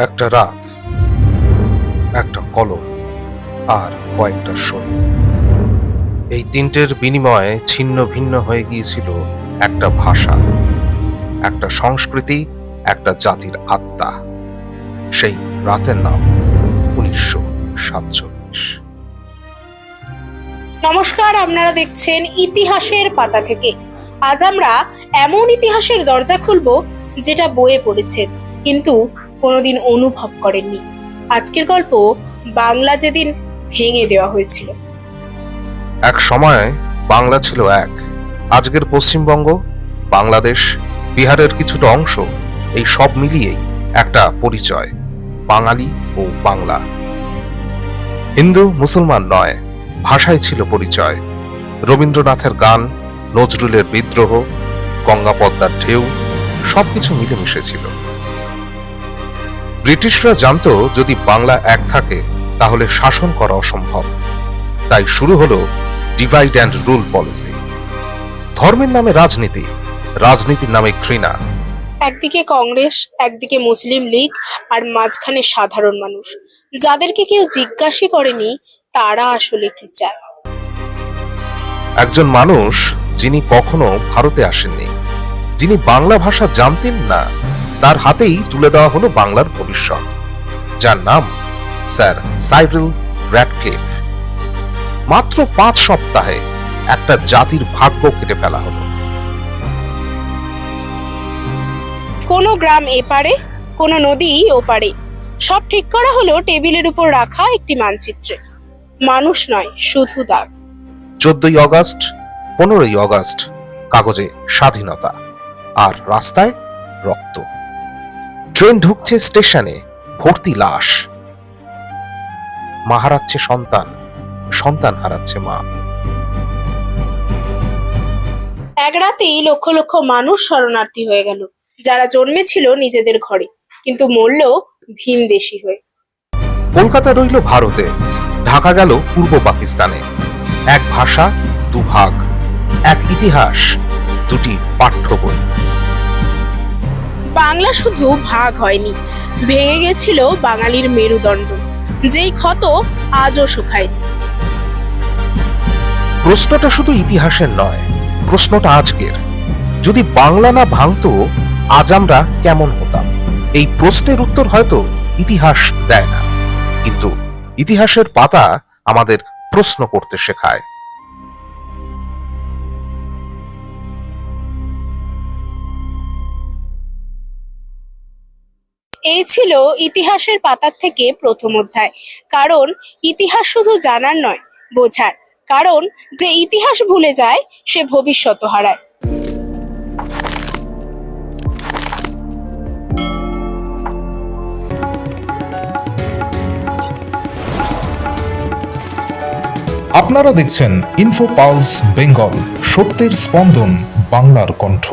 একটা রাত, একটা কলম আর কয়েকটা সই। এই তিনটের বিনিময়ে ছিন্ন ভিন্ন হয়ে গিয়েছিল একটা ভাষা, একটা সংস্কৃতি, একটা জাতির আত্মা। সেই রাতের নাম 1947। নমস্কার, আপনারা দেখছেন ইতিহাসের পাতা থেকে। আজ আমরা এমন ইতিহাসের দরজা খুলব যেটা বইয়ে পড়েছেন কিন্তু কোনোদিন অনুভব করেননি। আজকের গল্প বাংলা যেদিন ভেঙে দেওয়া হয়েছিল। এক সময় বাংলা ছিল এক। আজকের পশ্চিমবঙ্গ, বাংলাদেশ, বিহারের কিছুটা অংশ, এই সব মিলিয়েই একটা পরিচয়, বাঙালি ও বাংলা। হিন্দু মুসলমান নয়, ভাষায় ছিল পরিচয়। রবীন্দ্রনাথের গান, নজরুলের বিদ্রোহ, গঙ্গা পদ্মার ঢেউ, সবকিছু মিলেমিশে ছিল। ব্রিটিশরা জানতো যদি বাংলা এক থাকে তাহলে শাসন করা অসম্ভব। তাই শুরু হলো ডিভাইড অ্যান্ড রুল পলিসি। ধর্মের নামে রাজনীতি, রাজনীতির নামে ঘৃণা। একদিকে কংগ্রেস, একদিকে মুসলিম লীগ, আর মাঝখানে সাধারণ মানুষ, যাদেরকে কেউ জিজ্ঞাসা করেনি তারা আসলে কি চায়। একজন মানুষ যিনি কখনো ভারতে আসেননি, যিনি বাংলা ভাষা জানতেন না, তার হাতেই তুলে দেওয়া হলো বাংলার ভবিষ্যৎ, যার নাম স্যার সাইরিল র্যাডক্লিফ। মাত্র 5 সপ্তাহে একটা জাতির ভাগ্য কেটে ফেলা হলো। কোনো গ্রাম এপারে, কোনো নদী ওপারে, সব ঠিক করা হলো টেবিলের উপর রাখা একটি মানচিত্রে। মানুষ নয়, শুধু দাগ। 14ই অগস্ট, 15ই অগস্ট, কাগজে স্বাধীনতা, আর রাস্তায় রক্ত। ট্রেন ঢুকছে স্টেশনে, ভর্তি লাশ। মা হারাচ্ছে সন্তান, সন্তান হারাচ্ছে মা। এক রাতেই লক্ষ লক্ষ মানুষ শরণার্থী হয়ে গেল, যারা জন্মেছিল নিজেদের ঘরে কিন্তু মরল ভিনদেশী হয়ে। কলকাতা রইল ভারতে, ঢাকা গেল পূর্ব পাকিস্তানে। এক ভাষা, দুভাগ, এক ইতিহাস, দুটি পাঠ্য বই। বাংলা শুধু ভাগ হয়নি, ভেঙে গেছিল বাঙালির মেরুদণ্ড, যেই ক্ষত আজও শুকায়নি। প্রশ্নটা শুধু ইতিহাসের নয়, প্রশ্নটা আজকের। যদি বাংলা না ভাঙতো, আজ আমরা কেমন হতাম? এই প্রশ্নের উত্তর হয়তো ইতিহাস দেয় না, কিন্তু ইতিহাসের পাতা আমাদের প্রশ্ন করতে শেখায়। এই ছিল ইতিহাসের পাতার থেকে প্রথম অধ্যায়। কারণ ইতিহাস শুধু জানার নয়, বোঝার। কারণ যে ইতিহাস ভুলে যায় সে ভবিষ্যৎ হারায়। আপনারা দেখছেন ইনফো পালস বেঙ্গল, সত্যের স্পন্দন, বাংলার কণ্ঠ।